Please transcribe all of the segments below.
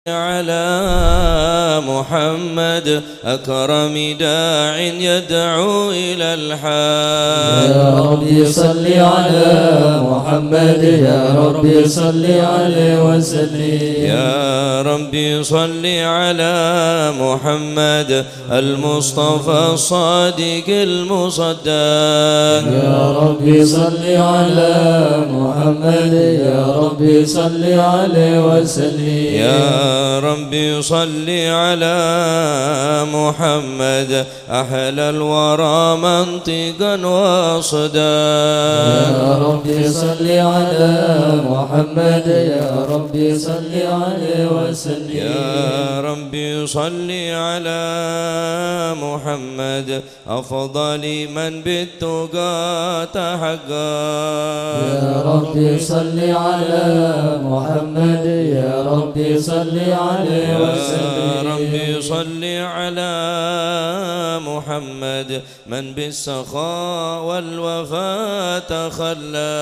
على محمد أكرم داع يدعو إلى الحق. يا ربي صل على محمد، يا ربي صل عليه وسلم. يا ربي صل على محمد المصطفى الصادق المصدق. يا ربي صل على محمد، يا ربي صل عليه وسلم. يا ربي صل على محمد أحلى الورى منطقا وصدا. يا ربي صل على محمد، يا ربي صل عليه وسلم. يا ربي صل على محمد أفضل من بالتقى تحقا. يا ربي صل على محمد، يا ربي صل عليه وسلم. يا ربي صل على محمد من بالسخاء والوفاء تخلى.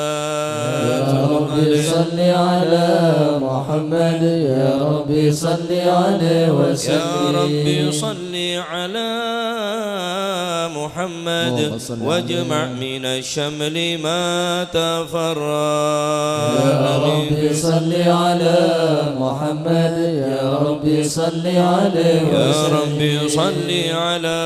يا ربي صل على محمد، يا ربي صل عليه وسلم. يا ربي صل على محمد واجمع من الشمل ما تفرق. يا ربي صل على محمد، يا ربي صل عليه وسلم. يا ربي صل على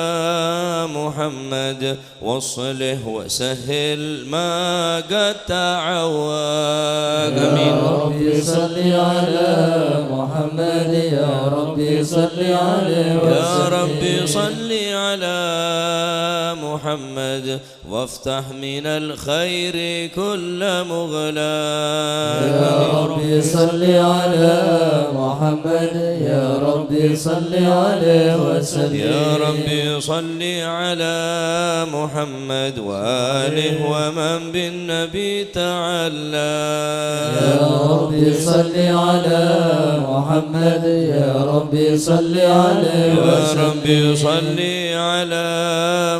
محمد وصله وسهل ما قد تعوق. يا ربي صل على محمد، يا ربي صل عليه وسلم. يا ربي صل على محمد وافتح من الخير كل مغلاق. يا ربي صل على محمد، يا ربي صل عليه وسلم. يا ربي صل على محمد وآله ومن بالنبي تعلى. يا ربي صل على محمد، يا ربي صل عليه وسلم. يا ربي صل على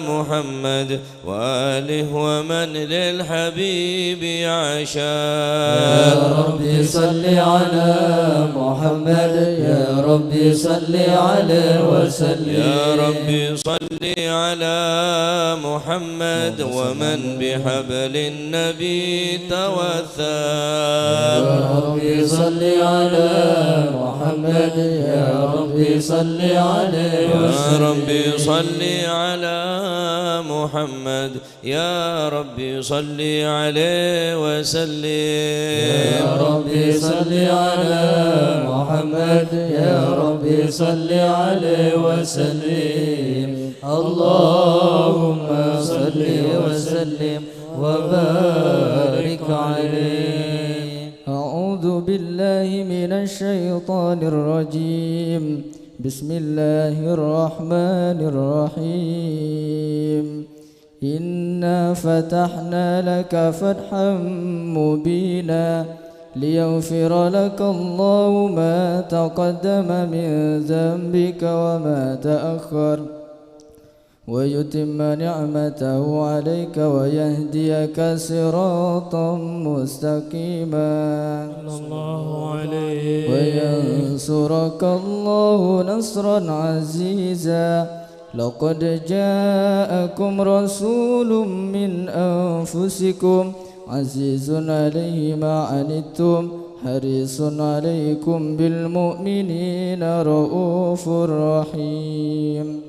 محمد وآله ومن للحبيب عشاق. يا ربي صل على محمد، يا ربي صل عليه وسلم. يا ربي صل على محمد ومن بحبل النبي توثق. يا ربي صل على محمد، يا ربي صل عليه يا وسلم. ربي صل على محمد يا ربي صل عليه وسلم. يا ربي صل على محمد، يا ربي صل عليه وسلم. اللهم صل وسلم وبارك عليه. أعوذ بالله من الشيطان الرجيم. بسم الله الرحمن الرحيم. إنا فتحنا لك فتحا مبينا ليغفر لك الله ما تقدم من ذنبك وما تأخر ويتم نعمته عليك ويهديك صراطا مستقيما وينصرك الله نصرا عزيزا. لقد جاءكم رسول من أنفسكم عزيز عليه ما عنتم حريص عليكم بالمؤمنين رؤوف رحيم.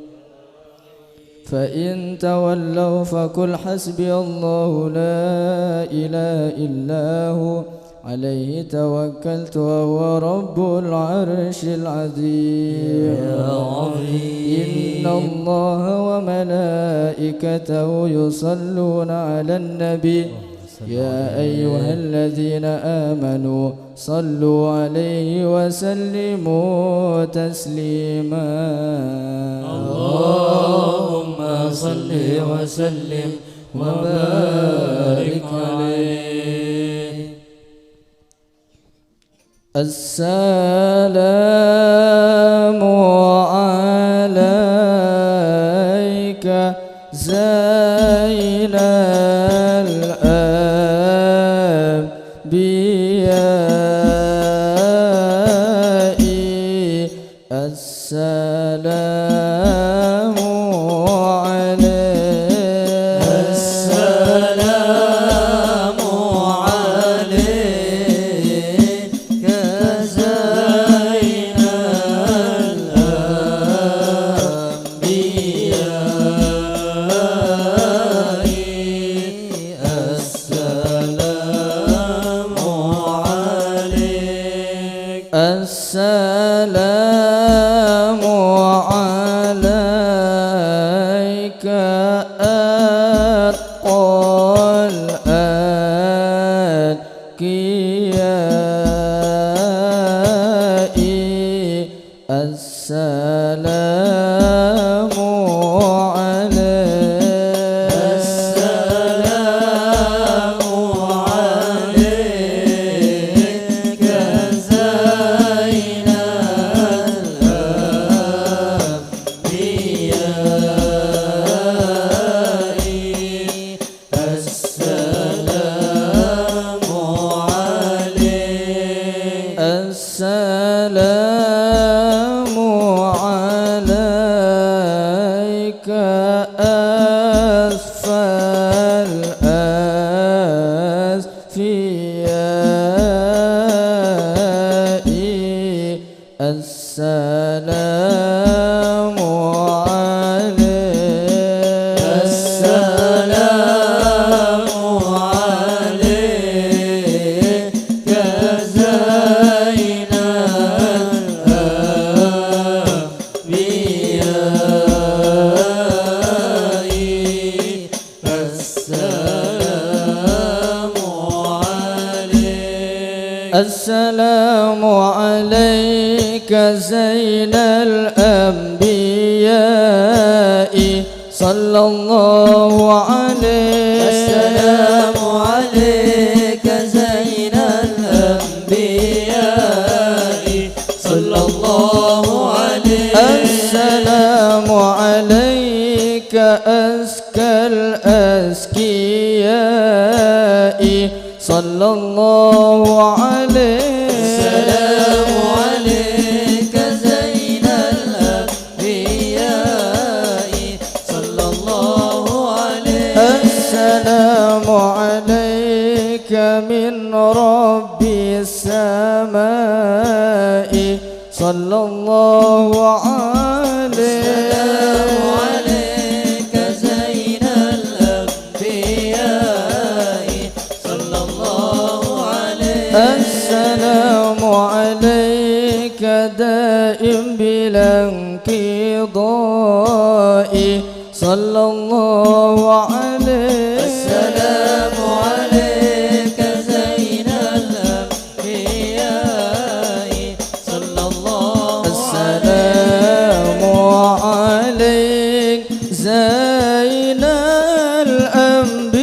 فإن تولوا فقل حسبي الله لا إله إلا هو عليه توكلت وهو رب العرش العظيم. إن الله وملائكته يصلون على النبي يا أيها الذين آمنوا صلوا عليه وسلموا تسليما. اللهم صل وسلم وبارك عليه. السلام عليك زين الأنبياء الأنبياء صلى الله عليه. السلام عليك زين الأنبياء صلى الله عليه. السلام عليك أزكى الأزكياء صلى الله عليه. السلام عليك زين الأنبياء صلى الله عليه. السلام عليك من ربي السماء صلى الله عليه. السلام عليك زين الأنبياء صلى الله عليه. السلام عليك دائم بلا انقضاء صلى الله عليه. السلام عليك زين الأنبياء صلى الله عليه. السلام عليك زين الأنبياء.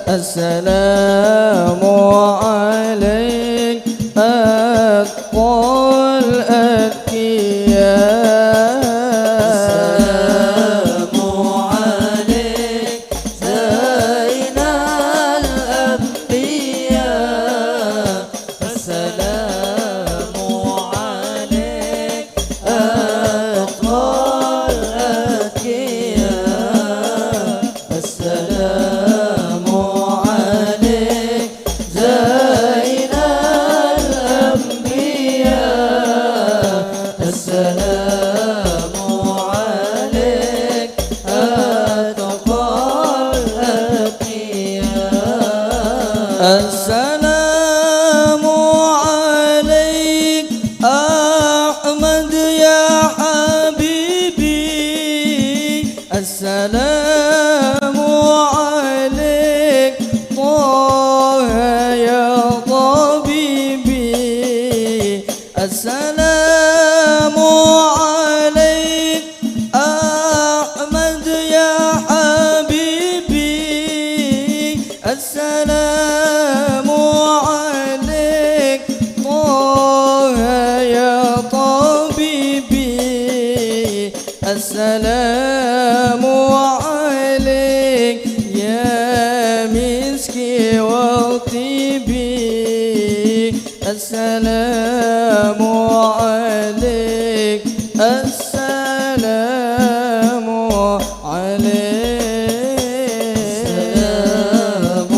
السلام عليك أتقى الأتقياء. السلام عليك زين الأنبياء. السلام عليك أتقى الأتقياء. السلام عليك زين الأنبياء. السلام عليك أتقى الأتقياء. السلام عليك أحمد يا حبيبي. السلام عليك طه يا طبيبي. السلام عليك أحمد يا حبيبي. السلام عليك طه يا طبيبي. السلام عليك يا مسكي وطيبي. السلام عليك. السلام عليك. السلام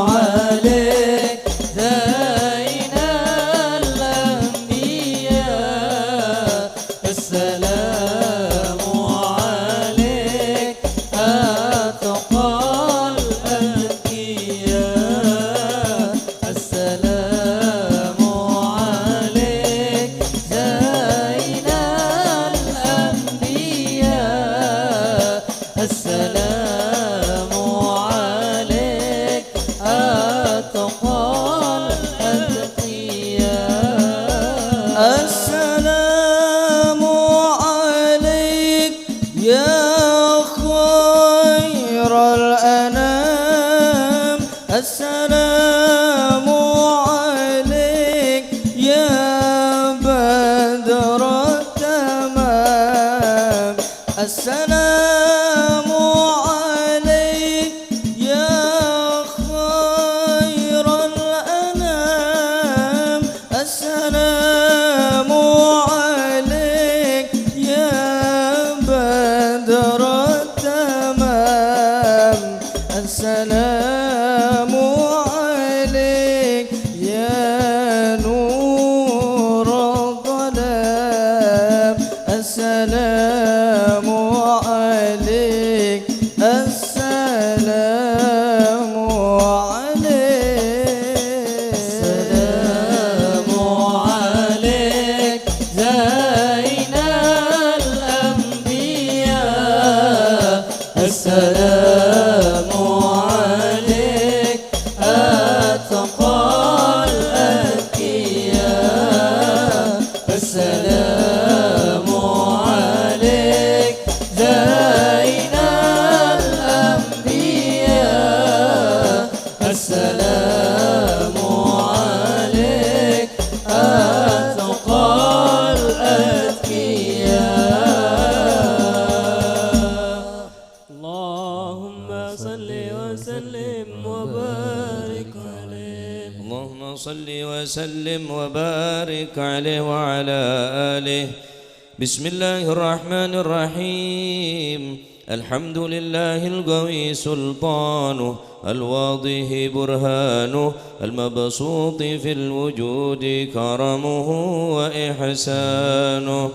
عليك زين الأنبياء. السلام عليك أتقى الأتقياء. السلام عليك زين الأنبياء. السلام عليك أتقى الأتقياء. السلام عليك يا خير الأنام. السلام عليك يا بدر التمام. السلام عليك يا خير الأنام. السلام عليك يا بدر التمام. السلام عليك يا نور الظلام. السلام عليك. السلام عليك. السلام عليك زين الأنبياء. السلام عليك أتقى الأتقياء. السلام وسلم وبارك عليه وعلى آله. بسم الله الرحمن الرحيم. الحمد لله القوي سلطانه، الواضح برهانه، المبسوط في الوجود كرمه وإحسانه.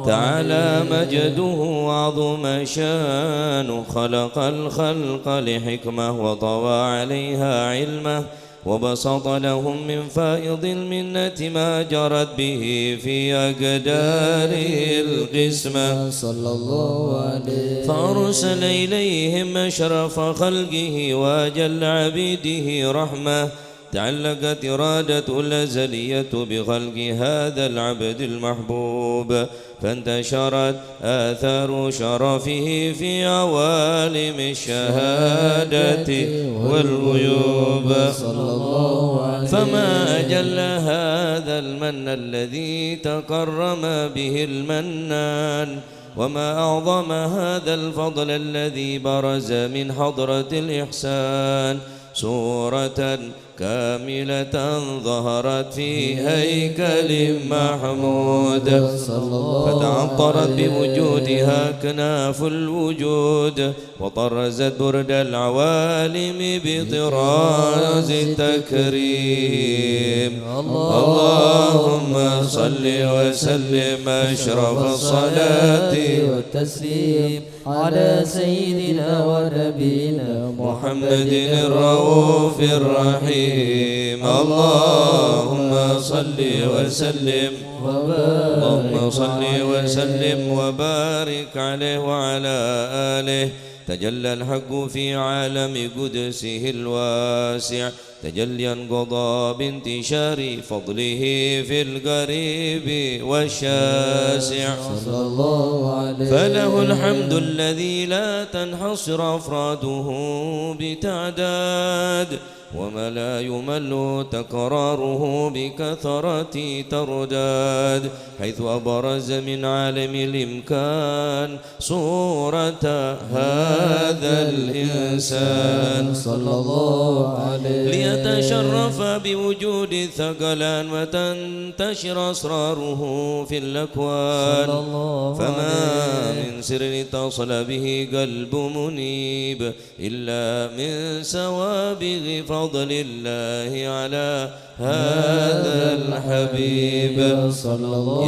تعالى مجده وعظم شانه، خلق الخلق لحكمة وطوى عليها علمه، وبسط لهم من فائض المنة ما جرت به في أقداره القسمة. صلى الله عليه فأرسل إليهم أشرف خلقه وأجل عبيده رحمة. تعلقت إرادة الأزلية بخلق هذا العبد المحبوب، فانتشرت آثار شرفه في عوالم الشهادة والغيوب. فما أجل هذا المن الذي تكرم به المنان، وما أعظم هذا الفضل الذي برز من حضرة الإحسان. صورة كاملة ظهرت في هيكل محمود، فتعطرت بوجودها كناف الوجود، وطرزت برد العوالم بطراز التكريم. اللهم صل وسلم أشرف الصلاة والتسليم على سيدنا ونبينا محمد الرؤوف الرحيم. اللهم صل وسلم وبارك عليه وعلى آله. تجلى الحق في عالم قدسه الواسع تجليا قضى بانتشار فضله في القريب والشاسع. فله الحمد الذي لا تنحصر أفراده بتعداد، وما لا يمل تكراره بكثرة ترداد، حيث أبرز من عالم الإمكان صورة هذا الإنسان صلى الله عليه ليتشرف بوجود الثقلان وتنتشر أسراره في الأكوان. فما من سر اتصل به قلب منيب إلا من سوابغ فضل الله على هذا الحبيب.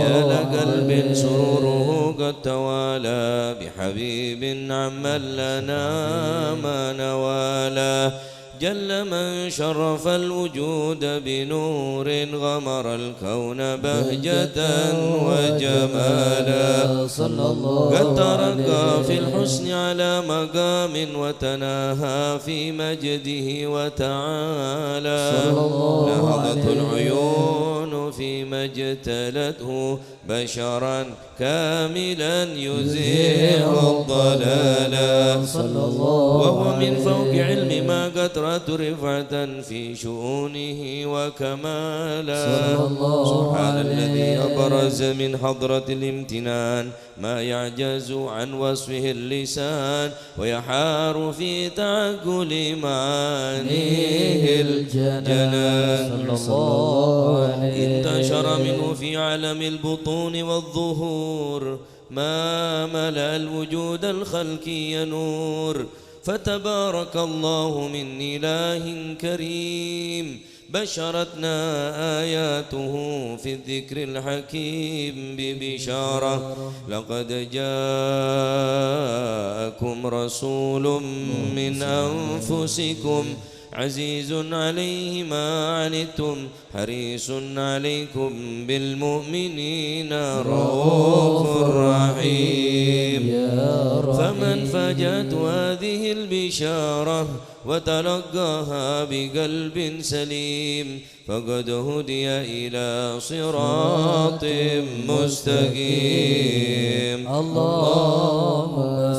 يا لقلب سروره قد توالى بحبيب عمن لنا ما نوالا. جل من شرف الوجود بنور غمر الكون بهجة وجمالا. قد ترقى في الحسن على مقام وتناهى في مجده وتعالى. نهضت العيون فيما اجتلته بشرا كاملا يزيح الضلالا. وهو من فوق علم ما قطرة رفعة في شؤونه وكمالا. سبحان الذي أبرز من حضرة الامتنان ما يعجز عن وصفه اللسان، ويحار في تعقل معانيه الجنان. انتشر منه في عالم البطون والظهور ما ملأ الوجود الخلقي نور. فتبارك الله من إله كريم بشرتنا آياته في الذكر الحكيم ببشارة. لقد جاءكم رسول من أنفسكم عزيز عليه ما عنتم حريص عليكم بالمؤمنين رؤوف رحيم. فمن فاجأت هذه البشارة وتلقاها بقلب سليم فقد هدي إلى صراط مستقيم. اللهم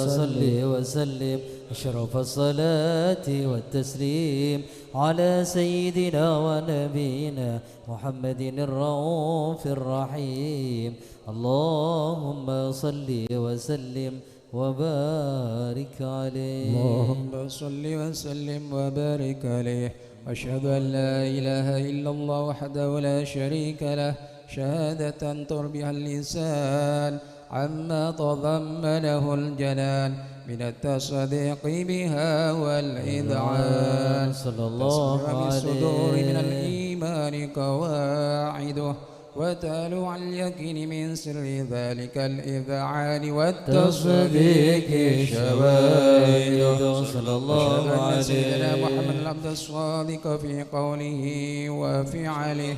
صل وسلم أشرف الصلاة والتسليم على سيدنا ونبينا محمد الرؤوف الرحيم. اللهم صل وسلم وبارك عليه. اللهم صل وسلم وبارك عليه وأشهد أن لا إله إلا الله وحده لا شريك له شهادة تربيها اللسان عما تضمنه الجنان من التصديق بها والإذعان صلى الله عليه بالصدور من الإيمان قواعده وتالو عن اليقين من سر ذلك الإذعان والتصديق شواهد صلى الله عليه سيدنا محمد العبد الصادق في قوله وفعله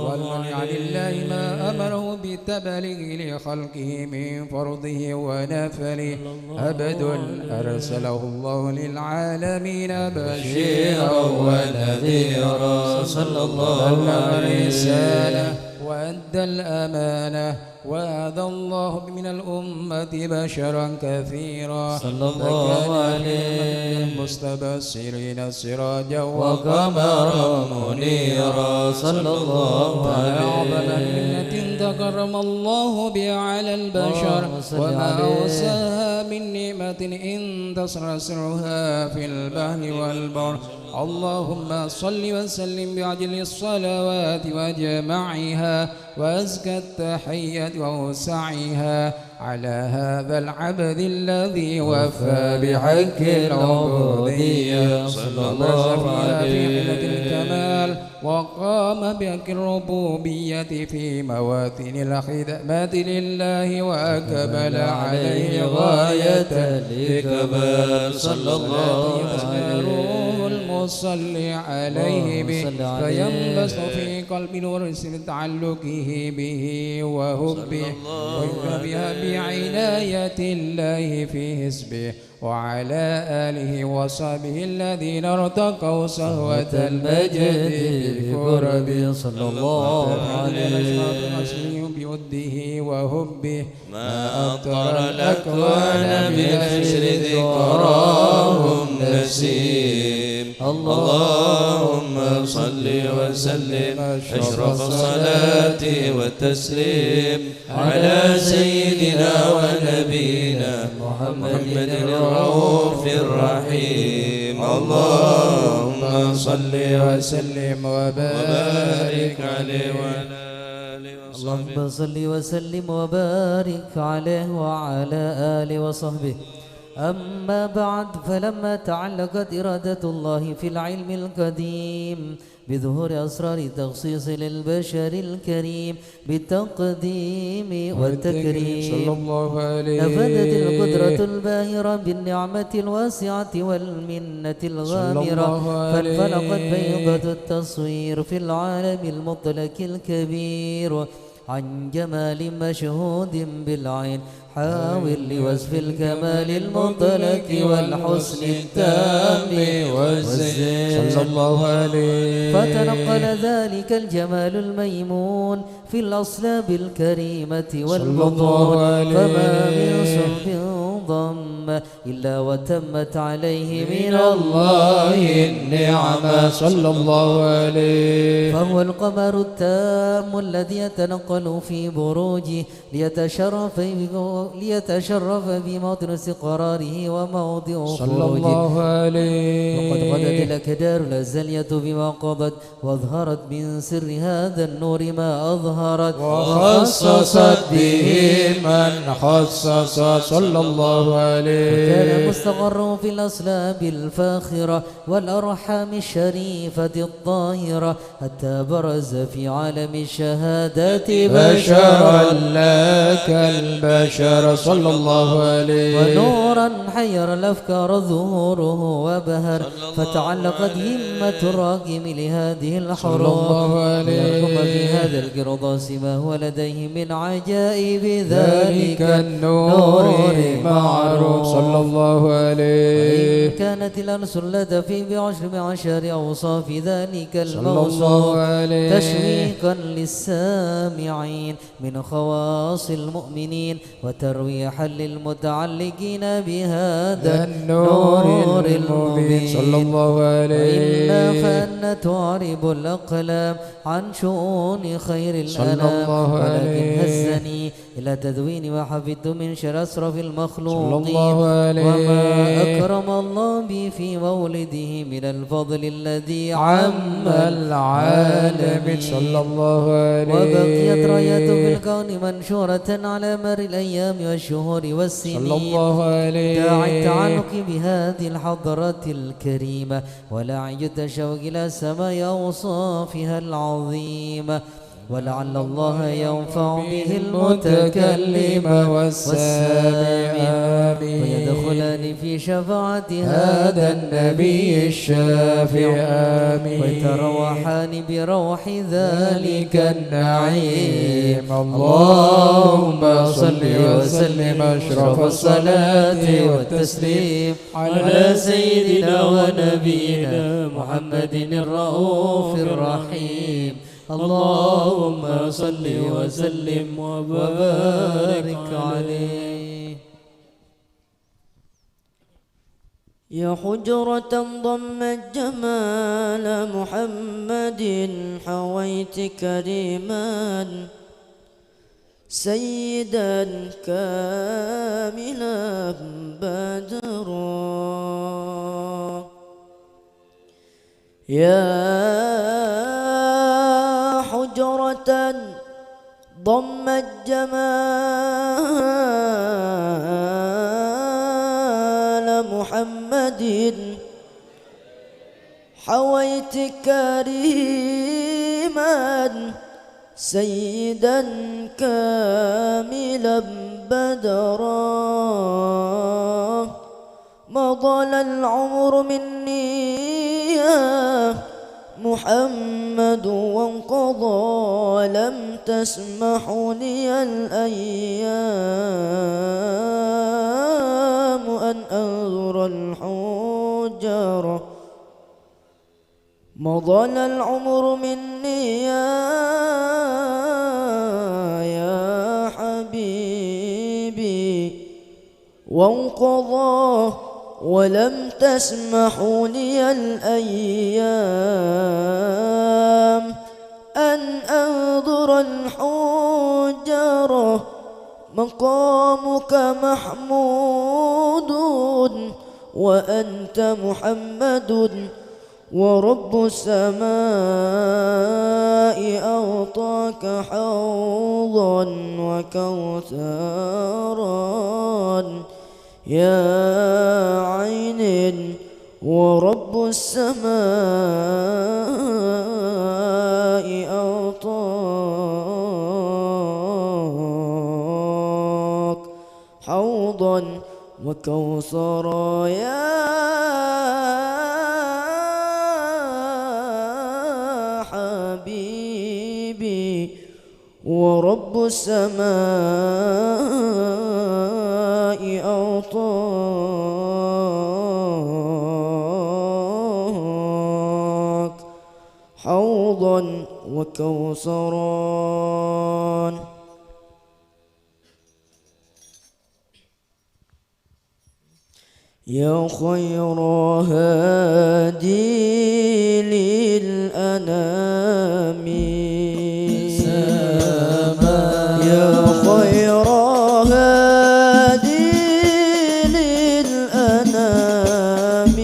والمنع عن الله ما أمره بالتبليغ لخلقه من فرضه ونفله عبد أرسله الله للعالمين بشيرا ونذيرا صلى الله عليه وسلم وأدى الأمانة وأذى الله من الأمة بشرا كثيرا صلى الله عليه المستبصرين سراجا وقمرا منيرا صلى الله عليه أعظم منة تكرم الله بها على البشر وما أوساها من نعمة إن تسرسرها في البحر والبر اللهم صل وسلم بعجل الصلوات وجمعها وأزكى التحية ووسعها على هذا العبد الذي وفى بحق العبودية صلى الله عليه في الكمال وقام بحق الربوبية في مواتن الخدمات لله وأكمل عليه غاية الكمال صلى الله عليه المصلي عليه به فينبسط في قلب نور تعلقه به وهبه ويبقى بها بعناية الله في حسبه وعلى آله وصحبه الذين ارتقوا صهوة المجد بالقرب صلى الله عليه وسلم بوده وهبه ما أطر الأكوان بنشر ذكراهم نسيم اللهم صل وسلم أشرف الصلاة والتسليم على سيدنا ونبينا محمد الرؤوف الرحيم اللهم صل وسلم وبارك عليه وعلى آله وصحبه اللهم صل وسلم وبارك عليه وعلى آله وصحبه أما بعد فلما تعلقت إرادة الله في العلم القديم بظهور أسرار تخصيص للبشر الكريم بالتقديم والتكريم صلى الله عليه نفذت القدرة الباهرة بالنعمة الواسعة والمنة الغامرة فانفلقت بيضة التصوير في العالم المطلق الكبير عن جمال مشهود بالعين حاول لوصف الكمال المطلق والحسن التام والزين صلى الله عليه فتنقل ذلك الجمال الميمون في الأصلاب الكريمة والبطون فما من صحب ضم إلا وتمت عليه من الله النعمة صلى الله عليه فهو القمر التام الذي يتنقل في بروجه ليتشرف بموطن استقراره وموضع صلى خروجه الله عليه وقد غدت الأكدار الأزلية بما قضت وأظهرت من سر هذا النور ما أظهرت وخصصت به من خصص صلى الله عليه كان مستقر في الأصلاب الفاخرة والأرحام الشريفة الطاهرة حتى برز في عالم الشهادات بشرا لك البشر صلى الله عليه ونورا حير الأفكار ظهوره وبهر فتعلقت همة الراقم لهذه الحروب الله عليه ليرقم في هذا القرطاس ما هو لديه من عجائب ذلك النور معروف صلى الله عليه وإن كانت الأنس التي ب10 أوصاف ذلك صلى الله الموصوف عليه تشويقا للسامعين من خواص المؤمنين وترويحا للمتعلقين بهذا النور المبين صلى الله عليه وإلا فأن تعرب الأقلام عن شؤون خير صلى الأنام الله ولكن عليه هزني أرشدني إلى تدوين وحفظت من شر أسرف المخلوقين صلى الله عليه. وما أكرم الله بي في مولده من الفضل الذي عم العالمين صلى الله عليه. وبقيت رايته في الكون منشورة على مر الأيام والشهور والسنين صلى الله عليه. داعي التعلق بهذه الحضرة الكريمة ولاعي التشوق إلى سماء أوصافها العظيمة ولعل الله ينفع به المتكلم والسامع ويدخلان في شفاعة هذا النبي الشافع ويتروحان بروح ذلك النعيم. اللهم صل وسلم أشرف الصلاة والتسليم على سيدنا ونبينا محمد الرؤوف الرحيم. اللهم صل وسلم وبارك عليه. يا حجرة ضمت جمال محمد حويت كريما سيدا كاملا بدرا يا حجرة ضمت جمال محمد حويت كريما سيدا كاملا بدرا مضى العمر مني يا محمد وانقضى لم تسمحني الأيام أن أنظر الحجرة مضى العمر مني يا حبيبي وانقضى ولم تسمحني الأيام أن أنظر الحجرة مقامك محمود وأنت محمد ورب السماء أعطاك حوضا وكوثرا يا عين ورب السماء أعطاك حوضا وكوثرا يا حبيبي ورب السماء أعطاك حوضا وكوثرا يا خير هادي للأنام يا خير هادي للأنام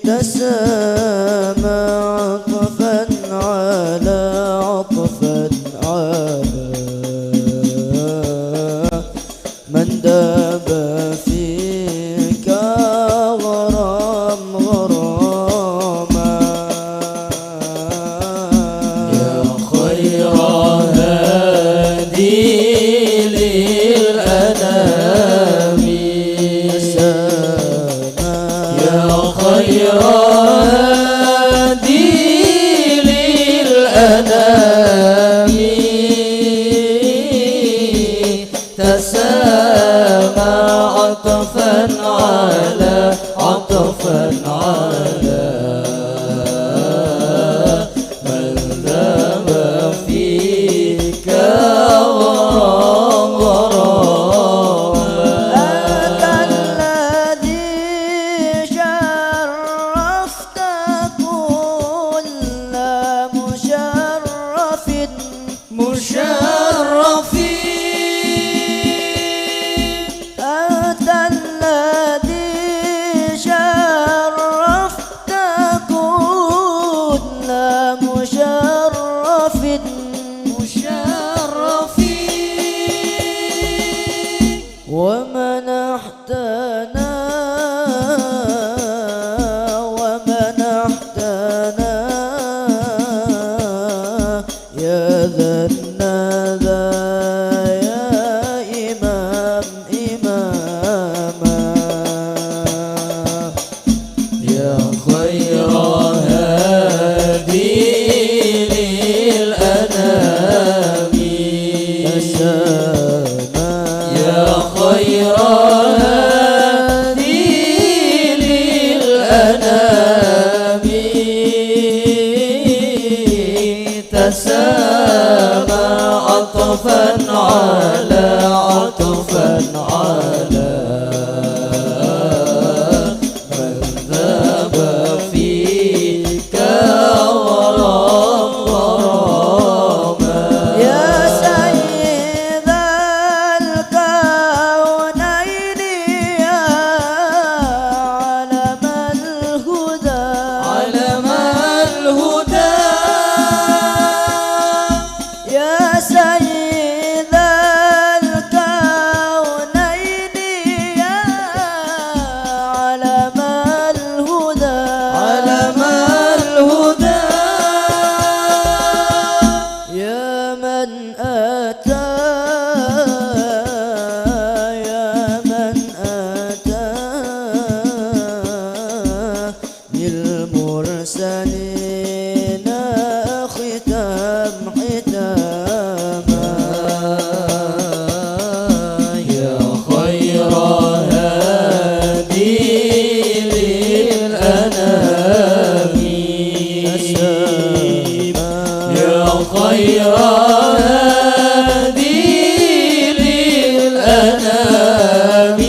تسامى عطفا على عطفا على من داب فيك غرام غراما يا خير هادي للأنام يا خير هادي للأنام تسامى عطفا على عطفا على من ذاب فيك غرام غراما أنت الذي شرفت كل مشرف الزمان يا خير هادي للأنام تسامى عطفا على عطفا على من ذاب فيك غرام غراما يا سيد الكونين يا علم الهدى علم الهدى يا سيد الكونين يا علم الهدى علم الهدى يا من أتى يا من أتى للمرسلين ختام ختاما يا خير هادي للأنام يا خير هادي للأنام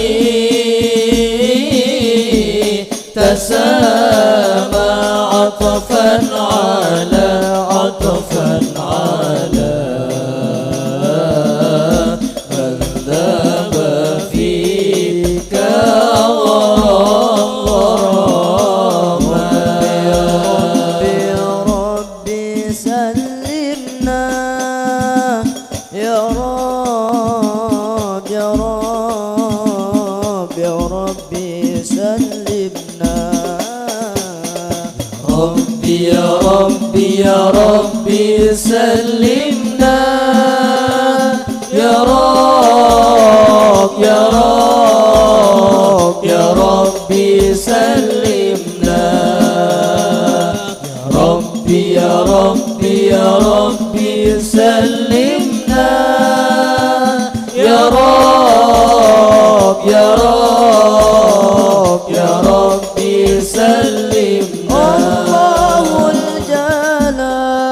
تسامى عطفا على عطفا على من ذاب فيك غرام غراما يا ربي سلمنا يا رب يا رب يا ربي سلمنا ربي يا ربي يا ربي سلمنا يا رب يا رب يا ربي سلمنا يا ربي يا ربي يا ربي سلمنا يا رب يا رب يا ربي سلمنا الله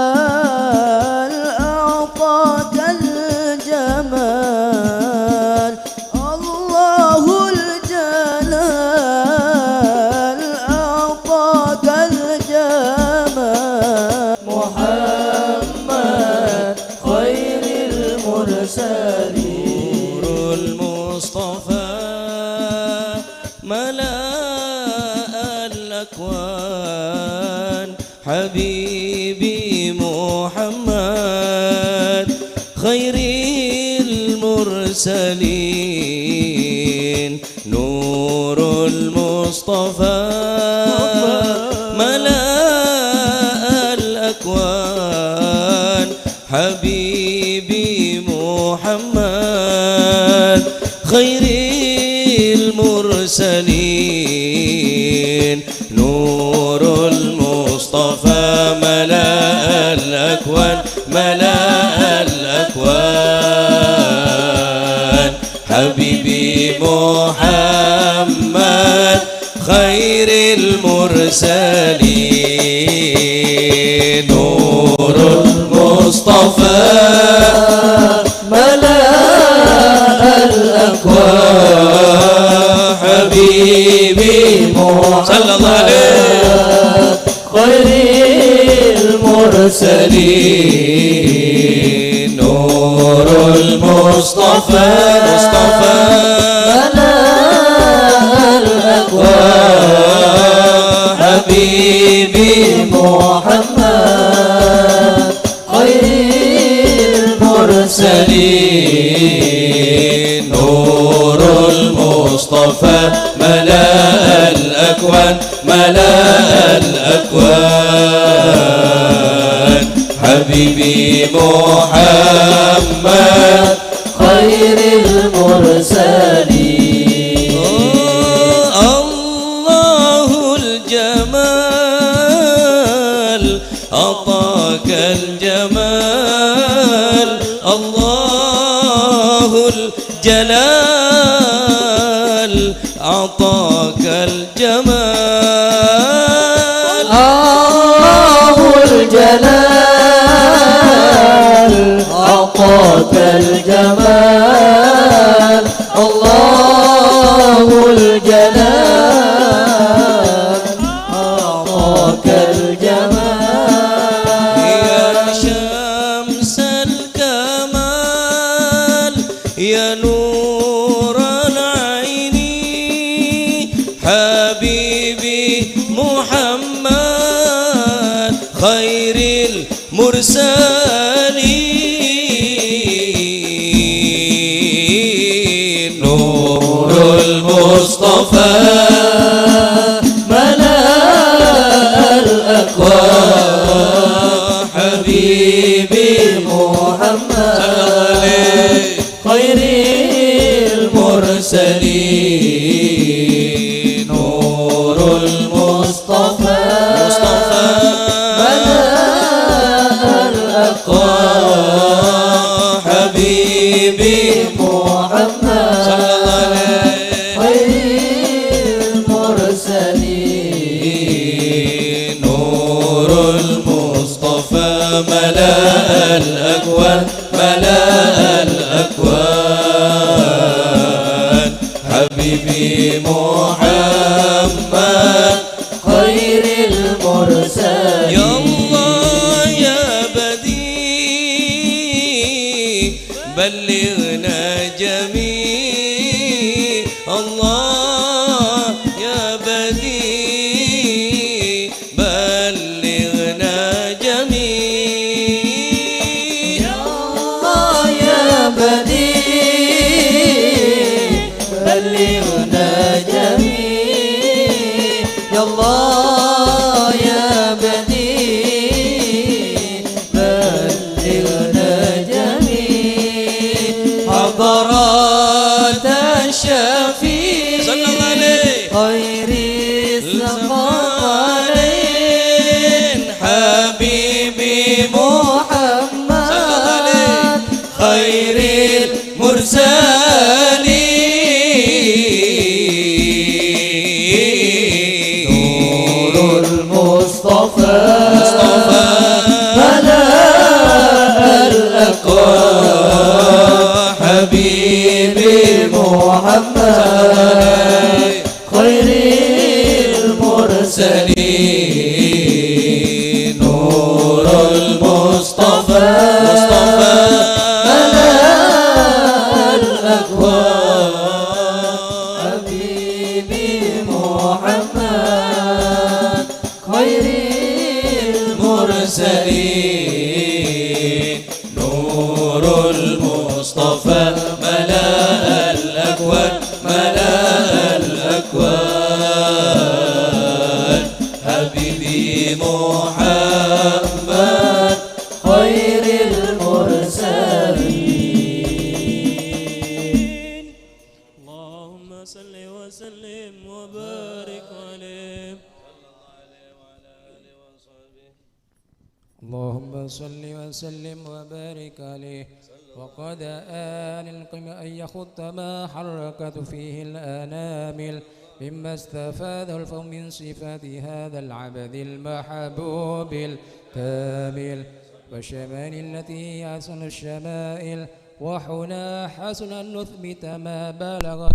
الجلال أعطاك الجمال الله الجلال أعطاك الجمال محمد خير المرسلين نور المصطفى ملأ الأكوان حبيبي محمد خير المرسلين نور المصطفى ملأ الأكوان حبيبي محمد خير المرسلين نور المصطفى ملأ الأكوان ملأ الأكوان حبيبي محمد خير المرسلين نور المصطفى ملأ الأكوان حبيبي محمد صلى الله عليه خير المرسلين نور المصطفى ملأ الأكوان حبيبي محمد خير المرسلين نور المصطفى ملأ الأكوان ملأ الأكوان حبيبي محمد خير المرسلين الله الجمال أعطاك الجمال الله الله الجلال أعطاك الجمال الله الجلال أعطاك الجمال الله الجلال أعطاك الجمال يا شمس الكمال يا نور العين حبيبي محمد خير المرسلين نور المصطفى ملأ الأكوان حبيبي محمد خير المرسلين نور المصطفى ملأ الأكوان حبيبي محمد خير المرسلين نور المصطفى ملأ الأكوان حبيبي محمد خير المرسلين يا الله يا بديع بلغنا جميع الله يا بديع بلغنا جميع يا الله يا بديع بلغنا جميع يا الله يا بديع بلغنا جميع حضرات الشفيع صلى الله عليه خير الثقلين حبيبي محمد خير المرسلين نور المصطفى ملأ الأكوان حبيبي محمد خير المرسلين نور المصطفى ملأ الأكوان حبيبي محمد خير المرسلين نور المصطفى ملأ الأكوان حبيبي محمد خير المرسلين اللهم صل وسلم وبارك عليه اللهم صل وسلم وبارك عليه وقد آن القيم أن يخط ما حركت فيه الأنامل مما استفاد الفهم من صفات هذا العبد المحبوب الكامل والشمال التي هي أحسن الشمائل وحنا حسن أن نثبت ما بلغ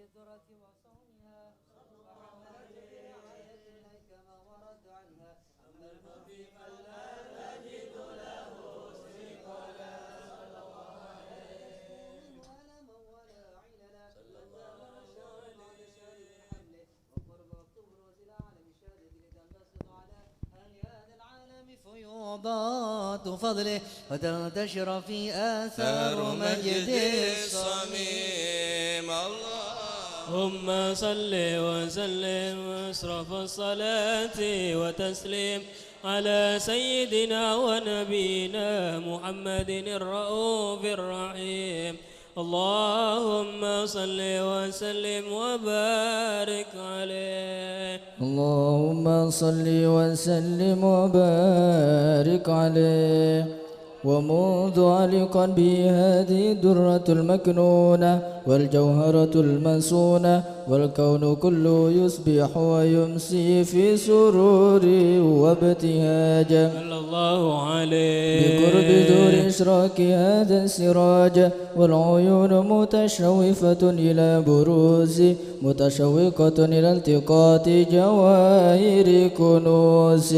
الذرة وصونها وحملت برعايتها كما ورد عنها أما الخفيف لا تجد له ثقلا صلى الله عليه ولا من ولا عللا صلى الله عليه بعد شارب حمله وقرب بروز العالم الشادد لتنبسط على أنيان العالم فيوضات فضله وتنتشر في آثار مجد الصميم اللهم صل وسلم واشرف الصلاة وتسليم على سيدنا ونبينا محمد الرؤوف الرحيم اللهم صل وسلم وبارك عليه اللهم صل وسلم وبارك عليه ومنذ علقا به هذه الدرة المكنونة والجوهرة المسونة والكون كله يصبح ويمسي في سرور وابتهاج صلى الله عليه بقرب دور إشراك هذا السراج والعيون متشوفة إلى بروز متشوقة إلى التقاط جواهر كنوز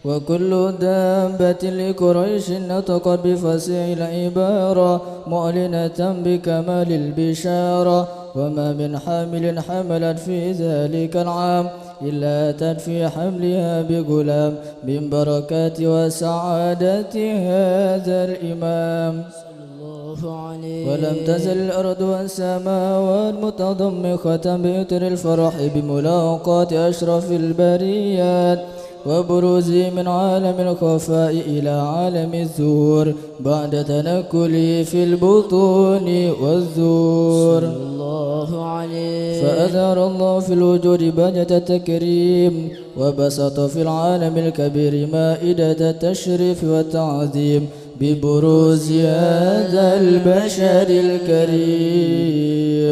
وكل دابة لقريش نطقت بفصيح العبارة معلنة بكمال البشارة وما من حامل حملت في ذلك العام إلا أتت في حملها بغلام من بركات وسعادة هذا الإمام ولم تزل الأرض والسماوات متضمخة بإطر الفرح بملاقاة أشرف البريات وبروز من عالم الخفاء إلى عالم الظهور بعد تنكلي في البطون والزور فأظهر الله في الوجود بهجة التكريم وبسط في العالم الكبير مائدة التشريف والتعظيم ببروز هذا البشر الكريم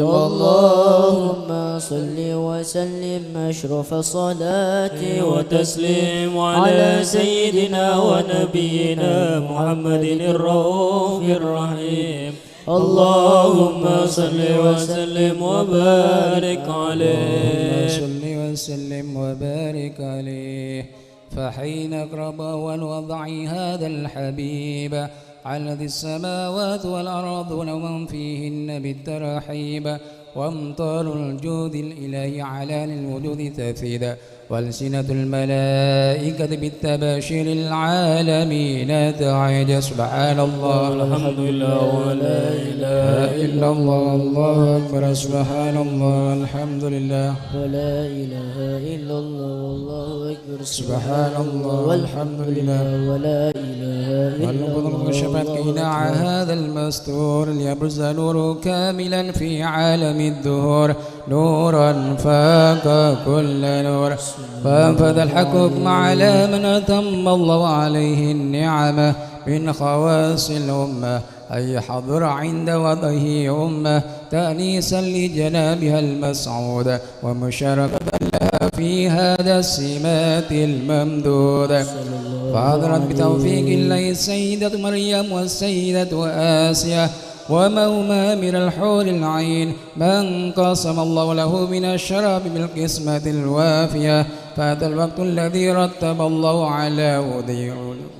اللهم صل وسلم أشرف الصلاة وتسليم على سيدنا ونبينا محمد الرؤوف الرحيم اللهم صل وسلم وبارك عليه صل وسلم وبارك عليه فحين أقرب أول وضع هذا الحبيب على ذي السماوات والأرض ومن فيهن بالترحيب وامطار الجود الإلهي على الوجود تفيدا والسنة الملائكة بالتباشير العالمين تعيد سبحان الله الحمد لله ولا إله إلا الله الله أكبر سبحان الله الحمد لله ولا إله إلا الله والله أكبر سبحان الله والحمد لله ولا إله إلا الله وشفت كيناع هذا المستور ليبرز نور كاملا في عالم الدهور نورا فاق كل نور فانفذ الحكم على من أتم الله عليه النعمة من خواص الأمة أي حضر عند وضعه أمة تأنيسا لجنابها المسعود ومشاركة لها في هذا السمات الممدودة فحضرت بتوفيق الله السيدة مريم والسيدة آسيا وموما من الحور العين من قسم الله له من الشراب بالقسمة الوافية فهذا الوقت الذي رتب الله على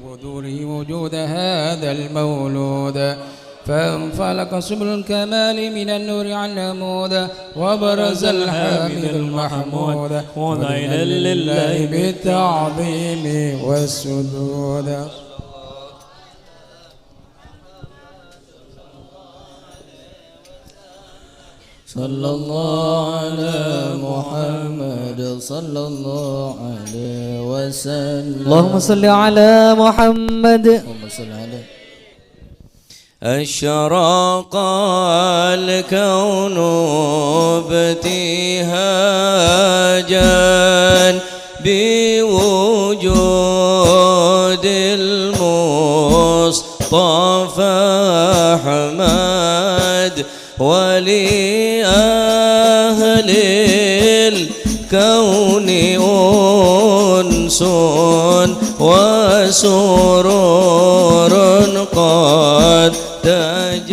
ودوره وجود هذا المولود فانفلق سبل الكمال من النور على العمود وبرز الحامد المحمود وضعنا لله بالتعظيم والسجود صلى الله على محمد صلى الله عليه وسلم اللهم صل على محمد اللهم صل عليه أشرق الكون ابتهاجا بوجود المصطفى أحمد ولأهل الكون أنس وسرور قد تجدد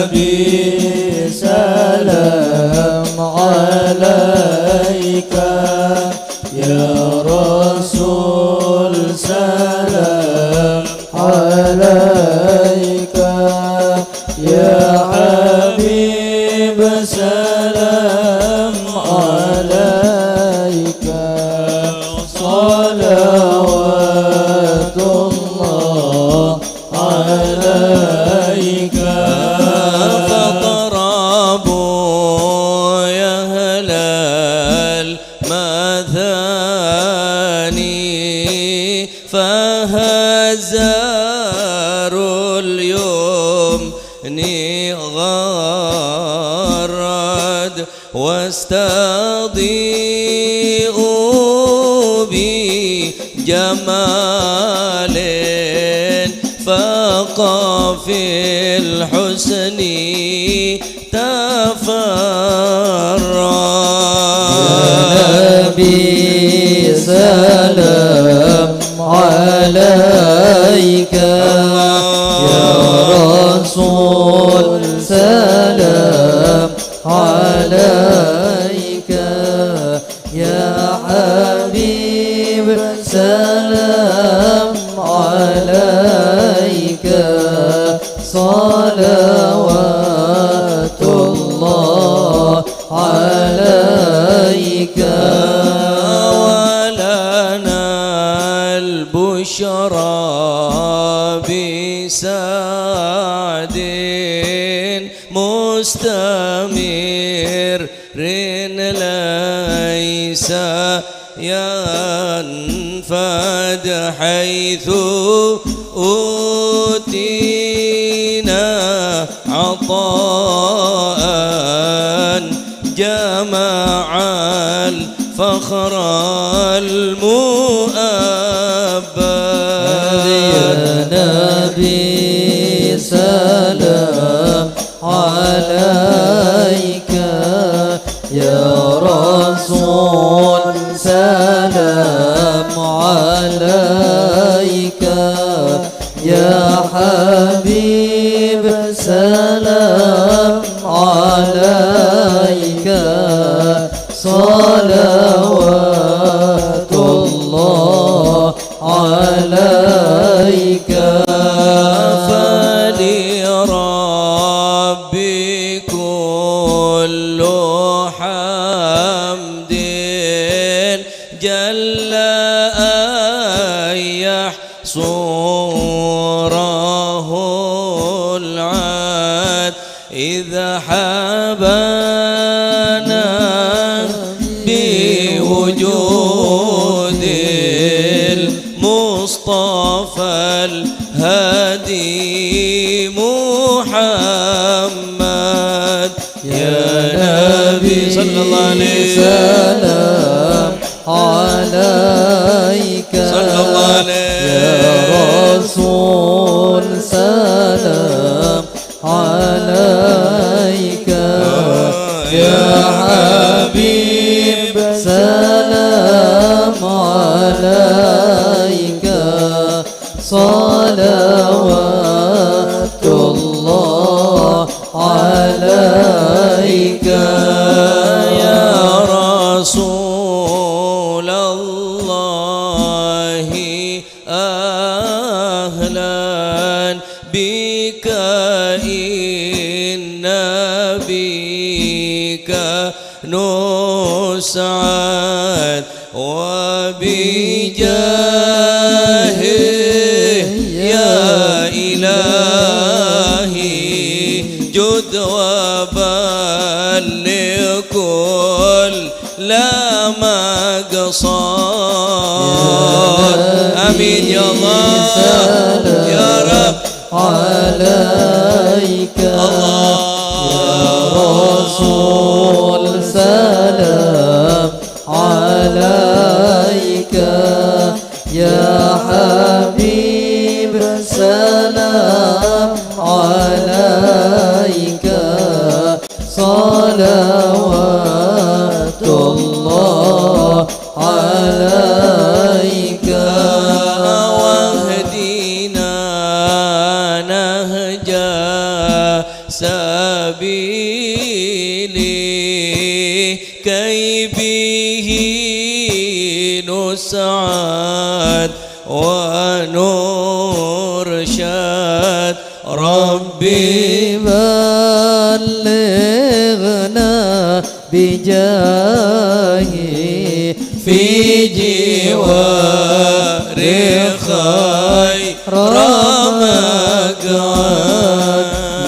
نبي سلام عليك يا رسول سلام عليك يا حبيب سلام عليك صلوات الله عليك فاقربوا يا أهل المثاني فهزاروا اليوم غرد واستضيئوا بجمال فاق في الحسن تفرد نبي سلام عليك يا رسول سلام عليك يا حبيب سلام عليك صلوات الله عليك ولنا البشرى بسعد مستمر ليس ينفد حيث أوتينا عطاء جمع الفخر المؤبد يا نبي سلام عليك يا رسول سلام عليك يا حبيب سلام عليك صلوات الله عليك فلربي كل حمد جل أن يحصره العاد إذا حبانا بوجود المصطفى الهادي محمد يا نبي صلى الله عليه سلام عليك صلى الله عليه يا رسول سلام عليك يا حبيب سلام عليك صلوات الله عليك يا رسول الله أهلا بك إن بك نسعد وبجاهه يا إلهي جد وبلغ كل لا مقصود آمين يا الله يا رب عليك الله يا رسول سلام عليك يا حبيب سلام عليك صلوات الله عليك واهدنا نهجا سبيلي كي به نسعد ونرشد ربي بلغنا بجاهي في جوار خير مقعد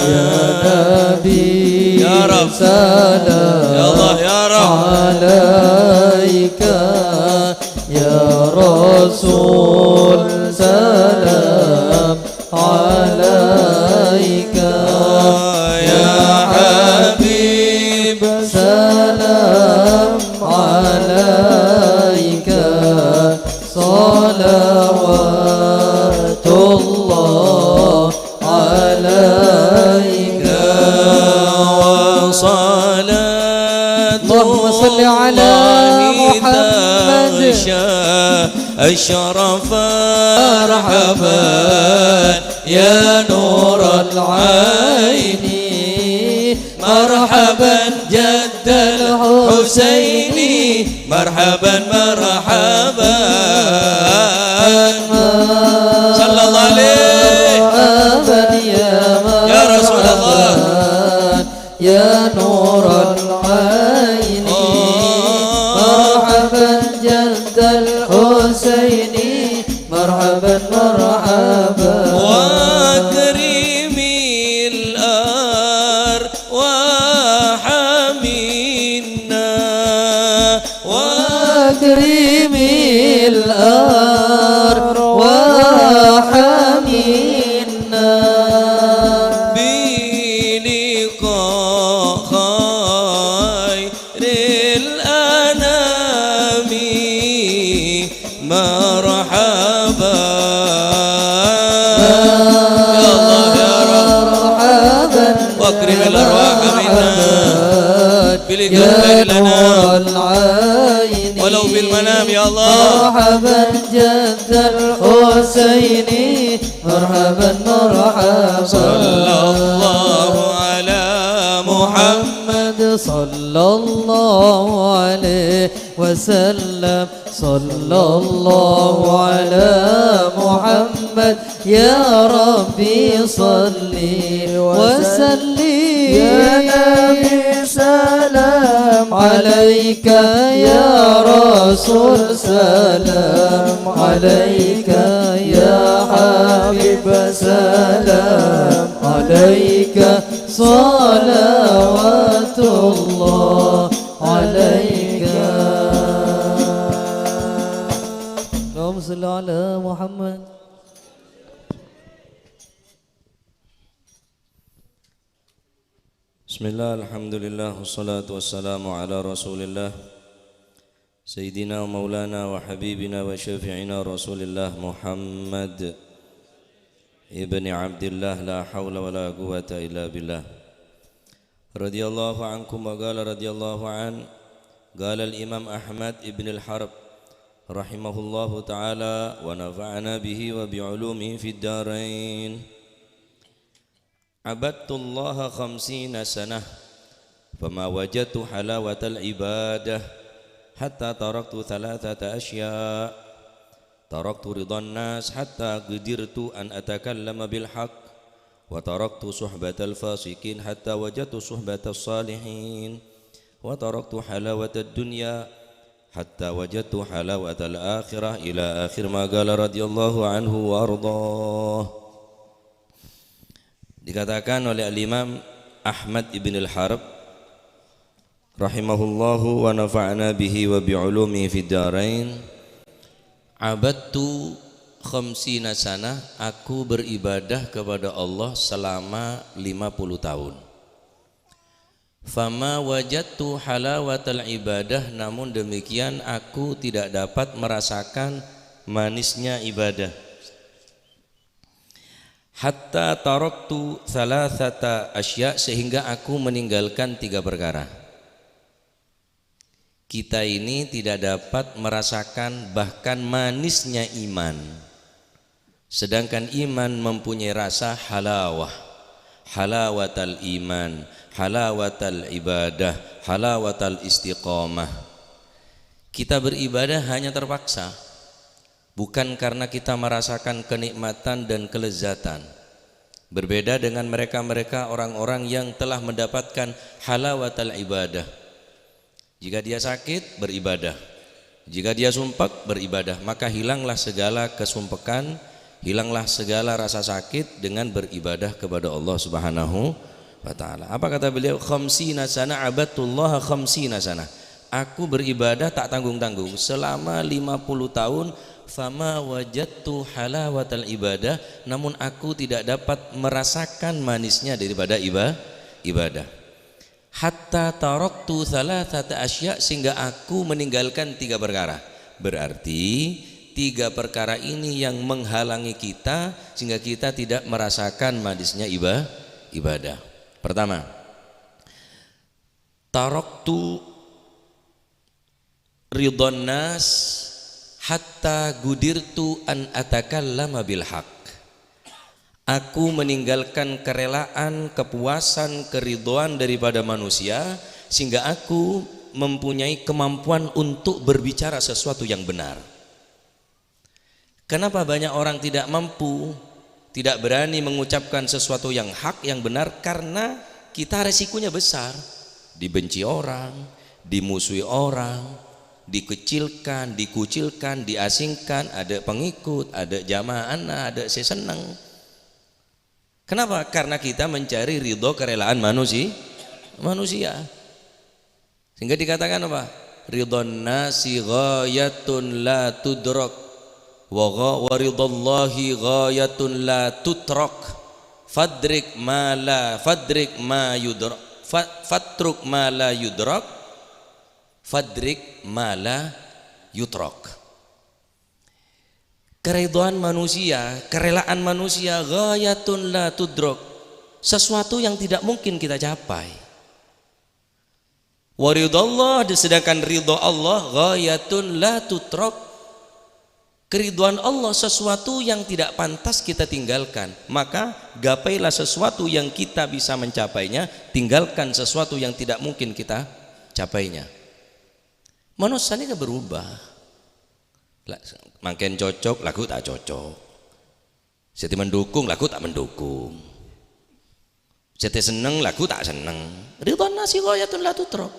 يا نبي يا رب سلام يا الله يا رب عليك يا رسول سلام عليك يا حبيب سلام عليك صلوات الله عليك وصلاة اللهم صل على محمد أشرف مرحبا يا نور العين مرحبا جد الحسين مرحبا مرحبا صلى الله عليه يا رسول الله يا نور العين مرحبا جد الحسين مرحبا مرحبا وكريمي الأرواح منا وكريمي الأرواح منا بلقاء خير الأنام مرحبا يا الله يا رب واكرم الأرواح منا بلقاء خير الأنام ولو بالمنام يا الله مرحبا جد الحسين مرحبا مرحبا صلى الله على محمد صلى الله عليه وسلم صلى الله على محمد يا ربي صلي وسلم يا نبي سلام عليك يا رسول سلام عليك يا حبيب سلام عليك صلوات الله عليك اللهم صل على محمد Bismillah, alhamdulillah, wassalatu wassalamu ala rasulillah Sayyidina wa maulana wa habibina wa syafi'ina rasulillah Muhammad Ibni Abdillah la hawla wa la quwata illa billah Radiyallahu ankum wa qala radiyallahu an Qala al-imam Ahmad ibn al-Harb Rahimahullahu ta'ala wa nafa'ana bihi wa bi'ulumihi fid darain عبدت الله 50 سنة فما وجدت حلاوة العبادة حتى تركت 3 أشياء تركت رضا الناس حتى قدرت أن أتكلم بالحق وتركت صحبة الفاسقين حتى وجدت صحبة الصالحين وتركت حلاوة الدنيا حتى وجدت حلاوة الآخرة إلى آخر ما قال رضي الله عنه وأرضاه. Dikatakan oleh al-Imam Ahmad ibn al-Harb rahimahullahu wa nafa'ana bihi wa bi'ulumi fid darain abadtu 50 sana aku beribadah kepada Allah selama 50 tahun fama wajadtu halawatal ibadah namun demikian aku tidak dapat merasakan manisnya ibadah hatta taraktu 3 asya sehingga aku meninggalkan 3 perkara. Kita ini tidak dapat merasakan bahkan manisnya iman. Sedangkan iman mempunyai rasa halawah. halawatal iman, halawatal ibadah, halawatal istiqamah. Kita beribadah hanya terpaksa, bukan karena kita merasakan kenikmatan dan kelezatan. Berbeda dengan mereka-mereka orang-orang yang telah mendapatkan halawatal ibadah. Jika dia sakit, beribadah. Jika dia sumpek, beribadah. Maka hilanglah segala kesumpekan, hilanglah segala rasa sakit dengan beribadah kepada Allah Subhanahu wa ta'ala. Apa kata beliau? Khamsina sana abadullah khamsina sana. Aku beribadah tak tanggung-tanggung selama 50 tahun. Fama wajadtu halawatal ibadah, namun aku tidak dapat merasakan manisnya daripada ibadah. Hatta taraktu thalathata asya, sehingga aku meninggalkan 3 perkara. Berarti 3 perkara ini yang menghalangi kita sehingga kita tidak merasakan manisnya ibadah. Pertama, taraktu ridwan nas hatta gudirtu an atakallama bil haq. Aku meninggalkan kerelaan, kepuasan, keridhaan daripada manusia sehingga aku mempunyai kemampuan untuk berbicara sesuatu yang benar. Kenapa banyak orang tidak mampu, tidak berani mengucapkan sesuatu yang hak, yang benar? Karena kita resikonya besar. Dibenci orang, dimusuhi orang, dikecilkan, dikucilkan, diasingkan, ada pengikut, ada jamaah anak, ada saya senang. Kenapa? Karena kita mencari ridho kerelaan manusia. Sehingga dikatakan apa? Ridhon nasi ghayatun la tudrak wa ridallahi ghayatun la tutrak. Fadrik ma yudrak, fatruk ma la yudrak, fadrik mala yutrok. Keridhaan manusia, kerelaan manusia, ghayatun la tudrok, sesuatu yang tidak mungkin kita capai. Waridallah, sedangkan ridha Allah, ghayatun la tutrok, keridhaan Allah sesuatu yang tidak pantas kita tinggalkan. Maka gapailah sesuatu yang kita bisa mencapainya, tinggalkan sesuatu yang tidak mungkin kita capainya. Manusia ini berubah. Makin cocok, lagu tak cocok. Seti mendukung, lagu tak mendukung. Seti seneng, lagu tak seneng. Ridwan nasi ghayatun la tudrok.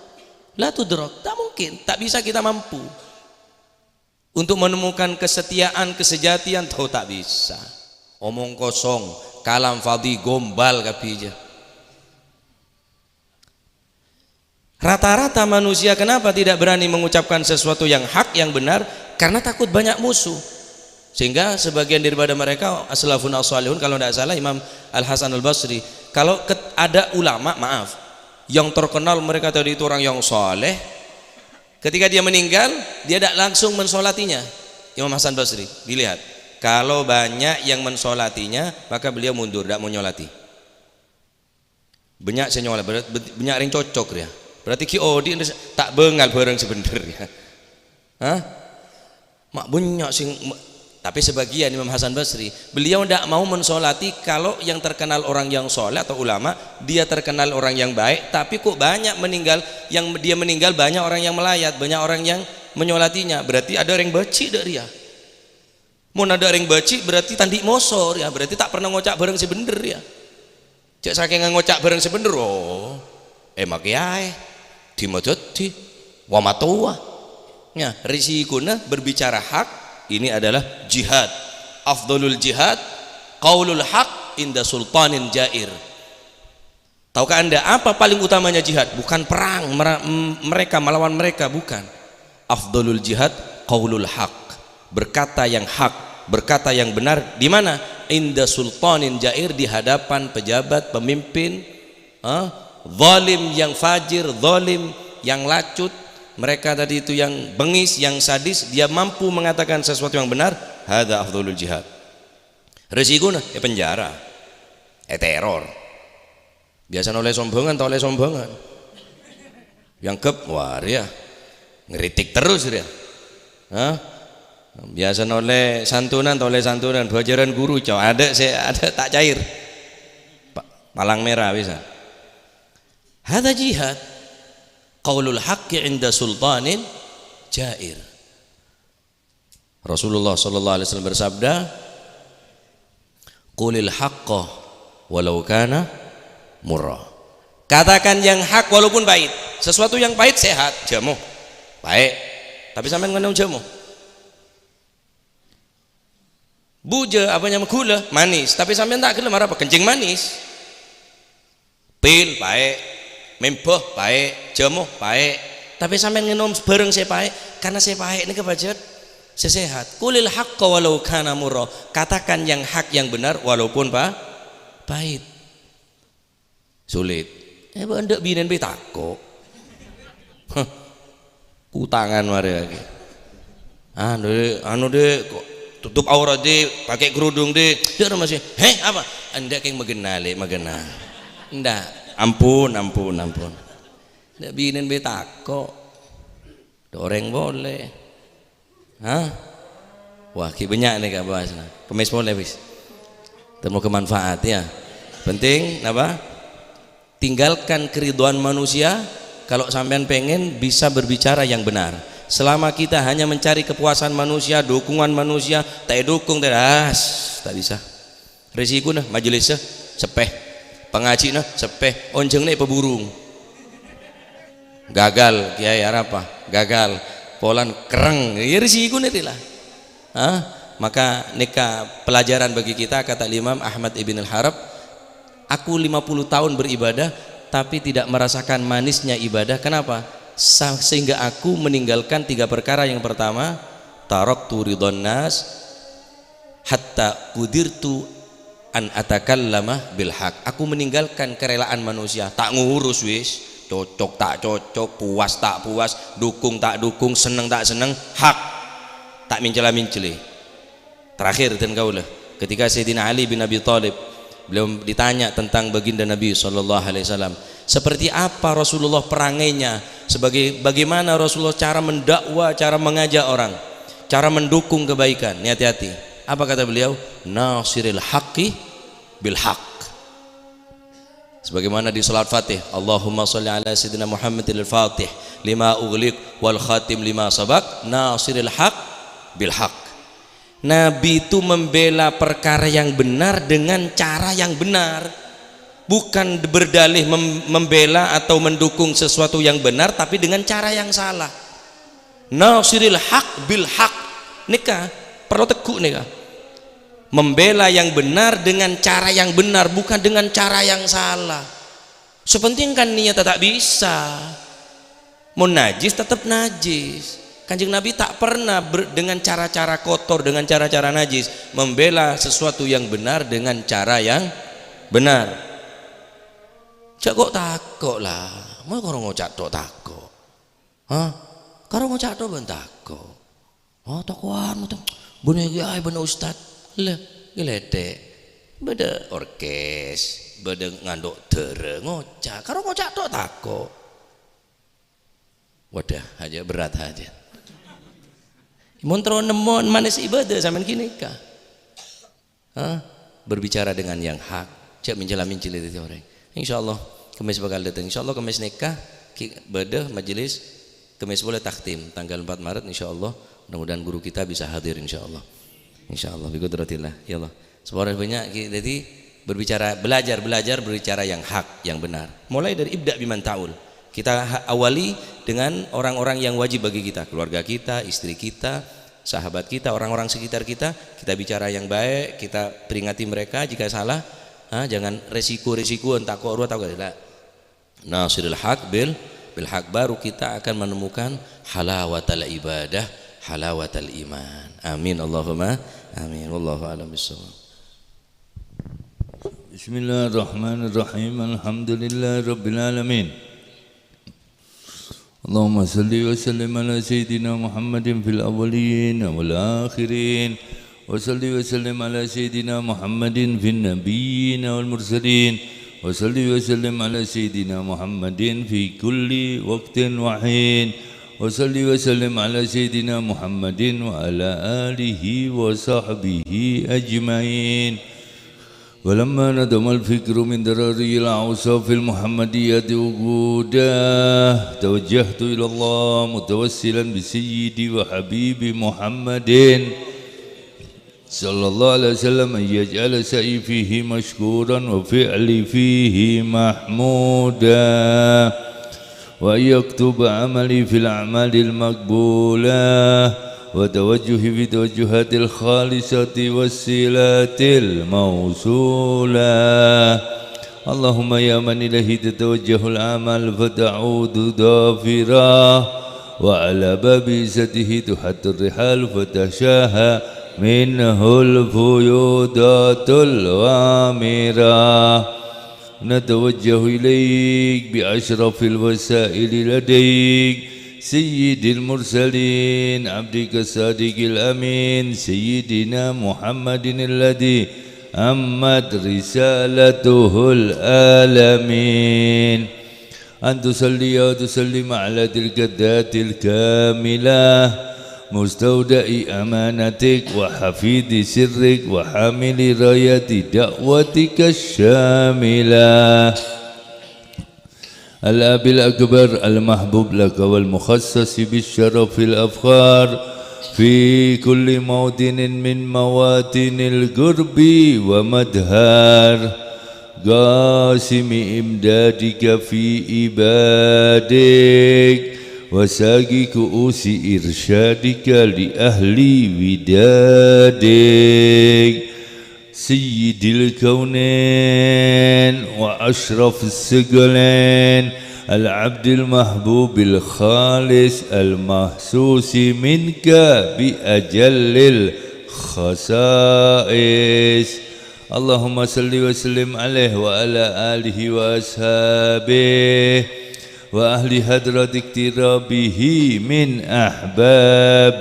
La tudrok, tak mungkin, tak bisa kita mampu. Untuk menemukan kesetiaan, kesejatian, tahu tak bisa. Omong kosong, kalam fadhi, gombal kapija. Rata-rata manusia kenapa tidak berani mengucapkan sesuatu yang hak, yang benar? Karena takut banyak musuh. Sehingga sebagian daripada mereka as-salafun as-salihun, kalau tidak salah Imam Al-Hasan Al-Basri, kalau ada ulama, maaf, yang terkenal mereka tadi itu orang yang soleh, ketika dia meninggal dia tidak langsung mensolatinya. Imam Hasan Basri, dilihat kalau banyak yang mensolatinya maka beliau mundur, tidak mau nyolati. Banyak saya nyolat, banyak yang cocok ya. Berarti ki odi tak bengal bareng sebenarnya. Hah? Mak banyak sing, tapi sebagian Imam Hasan Basri, beliau tidak mau mensolati kalau yang terkenal orang yang soleh atau ulama, dia terkenal orang yang baik, tapi kok banyak meninggal, yang dia meninggal banyak orang yang melayat, banyak orang yang menyolatinya, berarti ada orang baci dari dia. Mau ada orang baci berarti tandik mosor ya, berarti tak pernah ngocak bareng sebener ya. Cek saking ngocak bareng sebener, oh, makiai dimodoti wa matuwa ya, risikuna berbicara hak ini adalah jihad. Afdalul jihad qaulul haq inda sultanin jair. Tahukah Anda apa paling utamanya jihad? Bukan perang mereka melawan mereka, bukan. Afdalul jihad qaulul haq, berkata yang hak, berkata yang benar. Di mana? Inda sultanin jair, di hadapan pejabat, pemimpin, zalim yang fajir, zalim yang lacut, mereka tadi itu yang bengis, yang sadis, dia mampu mengatakan sesuatu yang benar. Hadza afdhalul jihad. Resikonya penjara, teror. Biasa oleh sombongan atau oleh sombongan. Yang wah ya ngeritik terus dia. Biasa oleh santunan atau oleh santunan, pelajaran guru cow ada, saya ada tak cair. palang merah bisa. Hadza jihad. Qaulul haqqi 'inda sultanin jair. Rasulullah sallallahu alaihi wasallam bersabda, qulil haqqa walau kana murra. Katakan yang hak walaupun pahit. Sesuatu yang pahit sehat, jamu. Baik. Tapi sampean ngene jamu. Buja apa nyama gula, manis. Tapi sampean tak gelem apa kencing manis. Pil baik, memboh baik, jamu baik. Tapi sampean ngenom bareng saya baik karena saya baik ini kebajet sesehat. Qulil haqqa walau kana murra. Katakan yang hak yang benar walaupun pahit. Sulit. Ndak binen be takok. Kutangan mari lagi. Anu de kok tutup aurat de, pakai kerudung de. Dia masih, apa? Anda kayak magena. Ndak, ampun. Ndak binen be takok. Doreng boleh. Wah, ki banyak nih kak bahasnya. Kemis boleh wis. Temu kemanfaat ya. Penting apa? Tinggalkan keriduan manusia. Kalau sampean pengen bisa berbicara yang benar. Selama kita hanya mencari kepuasan manusia, dukungan manusia, tak dukung teras, tak bisa. Resiko nah majelisnya sepeh, pengaji nah sepeh, onjeng nih peburung. Gagal kiai apa? Gagal. Polan kereng, ya risiko nih lah. Maka nikah pelajaran bagi kita, kata Imam Ahmad ibn al-Harab, aku 50 tahun beribadah tapi tidak merasakan manisnya ibadah. Kenapa? Sehingga aku meninggalkan 3 perkara. Yang pertama, taraktu ridwan nas hatta kudirtu an atakallama bil haq. Aku meninggalkan kerelaan manusia, tak ngurus wis. Cocok tak cocok, puas tak puas, dukung tak dukung, seneng tak seneng, hak tak mincela-minceli. Terakhir dan kaulah ketika Sayyidina Ali bin Abi Thalib beliau ditanya tentang baginda Nabi SAW, seperti apa Rasulullah perangainya, bagaimana Rasulullah cara mendakwa, cara mengajak orang, cara mendukung kebaikan. Ini hati-hati. Apa kata beliau? Nasiril haqqi bil haqq. Sebagaimana di salat Fatih, Allahumma shalli ala sayyidina Muhammadil Fatih lima ughliq wal khatim lima sabaq nasiril haq bil haq. Nabi itu membela perkara yang benar dengan cara yang benar, bukan berdalih membela atau mendukung sesuatu yang benar tapi dengan cara yang salah. Nasiril haq bil haq. Nikah perlu teguk nikah. Membela yang benar dengan cara yang benar, bukan dengan cara yang salah. Sepentingkan niat tak bisa. Mau najis tetap najis. Kanjeng Nabi tak pernah dengan cara-cara kotor, dengan cara-cara najis, membela sesuatu yang benar dengan cara yang benar. Cak kok takok lah. Mau karo ngocak tok takok. Karo ngocak tok ben takok. Takoan bune iki ae ben ustaz. Lah, geledek. Beda orkes, beda nganduk dereng ngocak. Karo ngocak tok takok. Wadah aja berat aja. Montro nemon manis ibadah sampean kini kah? Berbicara dengan yang hak, cak mencela-mencela itu orang. Insyaallah kemis bakal datang. Insyaallah kemis nikah, bedah majelis, kemis boleh taktim tanggal 4 Maret insyaallah. Mudah-mudahan guru kita bisa hadir insyaallah. Insyaallah biqudratillah. Ya Allah. Sebenarnya banyak jadi belajar berbicara yang hak, yang benar. Mulai dari ibda biman ta'ul. Kita awali dengan orang-orang yang wajib bagi kita, keluarga kita, istri kita, sahabat kita, orang-orang sekitar kita. Kita bicara yang baik, kita peringati mereka jika salah. Jangan resiko-resiko entah kok atau tidak. Nasirul haq bil haq, baru kita akan menemukan halawatal ibadah, halawatal iman. Amin Allahumma amin. Wallahu a'lam bishawab. Bismillahirrahmanirrahim. Alhamdulillahirabbil alamin. Allahumma salli wa sallim ala sayyidina Muhammadin fil awwalin wal akhirin wa salli wa sallim ala sayyidina Muhammadin fil nabiyyin wal mursalin wa salli wa sallim ala sayyidina Muhammadin fi kulli waqtin wa hin wa salli wa sallim ala sayyidina Muhammadin wa ala alihi wa sahbihi ajmain. ولما ندم الفكر من دراري الأوصاف المحمدية وجوده توجهت إلى الله متوسلا بسيدي وحبيبي محمد صلى الله عليه وسلم أن يجعل سعي فيه مشكورا وفعلي فيه محمودا وأن يكتب عملي في الأعمال المقبولة وتوجهي في توجهات الخالصة والسيلات الموصولة. اللهم يا من إليه تتوجه الأعمال فتعود ضافرا وعلى باب عزته تحت الرحال فتشاها منه الفيوضات الوامرة. نتوجه إليك بأشرف الوسائل لديك سيد المرسلين عبدك الصادق الأمين سيدنا محمد الذي أمت رسالته العالمين أن تصلي وتسلم على تلك الذات الكاملة مستودع أمانتك وحفيظ سرك وحامل راية دعوتك الشاملة الأب الأكبر المحبوب لك والمخصص بالشرف الأفخار في كل موطن من مواطن القرب ومدهار قاسم إمدادك في عبادك وساقي كؤوس إرشادك لأهل ودادك سيد الكونين وأشرف الثقلين العبد المحبوب الخالص المحسوس منك بأجل الخصائص. اللهم صل وسلم عليه وعلى آله وأصحابه وأهل حضرة اقترابه من أحبابه.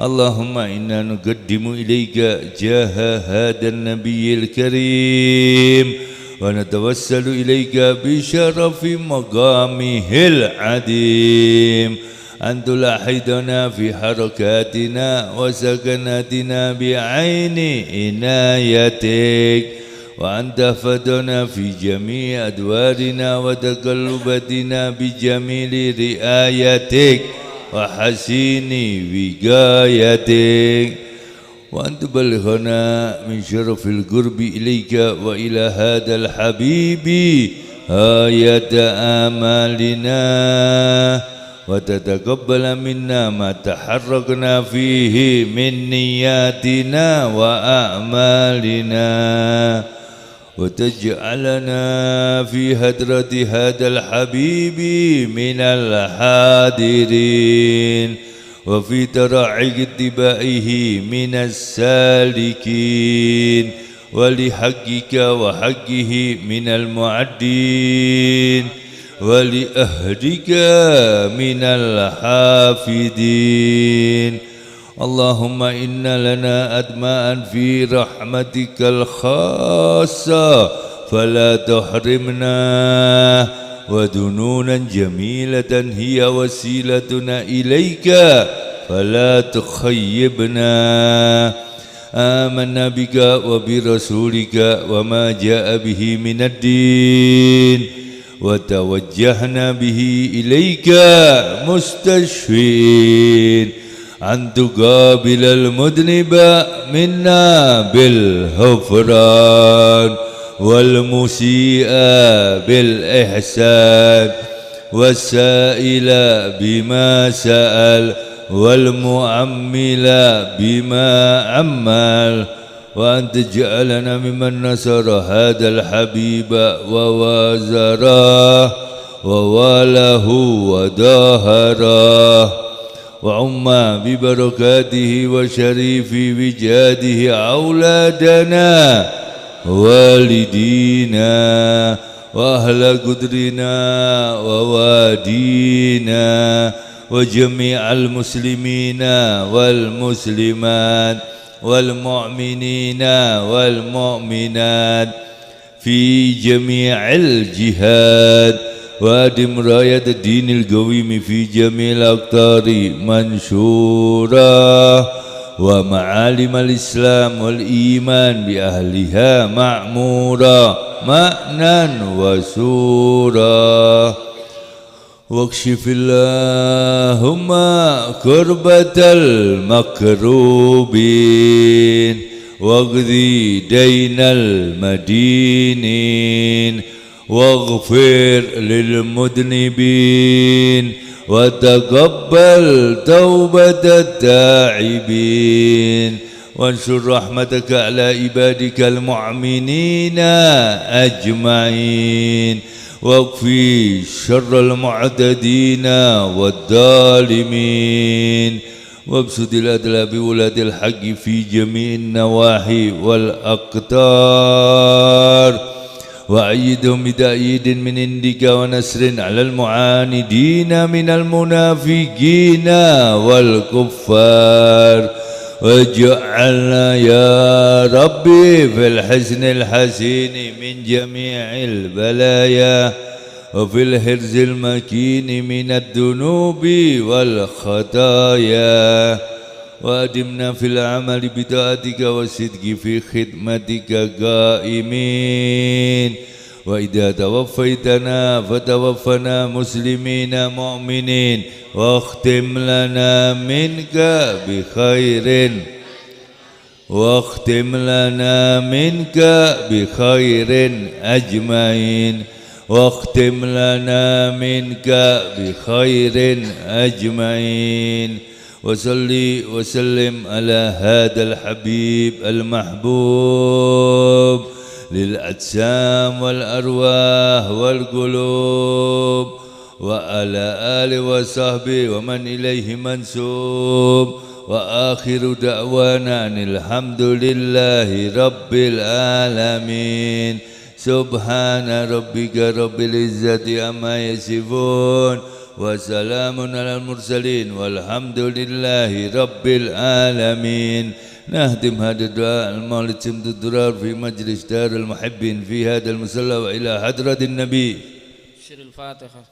اللهم إنا نقدم إليك جاه هذا النبي الكريم ونتوسل إليك بشرف مقامه العظيم أن تلاحظنا في حركاتنا وسكناتنا بعين عنايتك وأن تحفظنا في جميع أدوارنا وتقلباتنا بجميل رعايتك وحسين وقايتك وأن تبلغنا من شرف القرب إليك وإلى هذا الحبيب آية آمالنا وتتقبل منا ما تحركنا فيه من نياتنا وأعمالنا وتجعلنا في هدرة هذا الحبيب من الحاضرين وفي تراعي اتباعه من السالكين ولحقك وحقه من المعدين ولأهلك من الحافظين. اللهم إن لنا أدماء في رحمتك الخاصة فلا تحرمنا وذنونا جميلة هي وسيلتنا إليك فلا تخيبنا. آمنا بك وبرسولك وما جاء به من الدين وتوجهنا به إليك مستشفين أن تقابل المذنب منا بالغفران والمسيء بالإحسان والسائل بما سأل والمعمل بما عمل وأن تجعلنا ممن نصر هذا الحبيب ووازره وواله وداهره وعم ببركاته وشريف وجاده أولادنا والدينا وأهل قدرنا ووادينا وجميع المسلمين والمسلمات والمؤمنين والمؤمنات في جميع الجهاد وأدم راية الدين القويم في جميع الأقطار منشورا ومعالم الإسلام والإيمان بأهلها معمورا معنى وسورا واكشف اللهم كربة المكروبين واقضي دين المدينين واغفر للمذنبين وتقبل توبة التائبين وانشر رحمتك على عبادك المؤمنين أجمعين واكفي شر المعتدين والظالمين وابسط الأدلى بولاد الحق في جميع النواحي والأقطار وأيدهم بتأييد من عندك ونصر على المعاندين من المنافقين والكفار واجعلنا يا ربي في الحسن الحسين من جميع البلايا وفي الحرز المكين من الذنوب والخطايا وأدمنا في العمل بطاعتك والصدق في خدمتك قائمين وإذا توفيتنا فتوفنا مسلمين مؤمنين واختم لنا منك بخير واختم لنا منك بخير أجمعين واختم لنا منك بخير أجمعين وصلي وسلم على هذا الحبيب المحبوب للأجسام والأرواح والقلوب وعلى آله وصحبه ومن إليه منسوب وآخر دعوانا أن الحمد لله رب العالمين سبحان ربك رب العزة عما يصفون وسلام على المرسلين والحمد لله رب العالمين. نهدم هذا الدعاء المولد سمد الدرار في مجلس دار المحبين في هذا المصلى وإلى حضرة النبي. شر الفاتحة.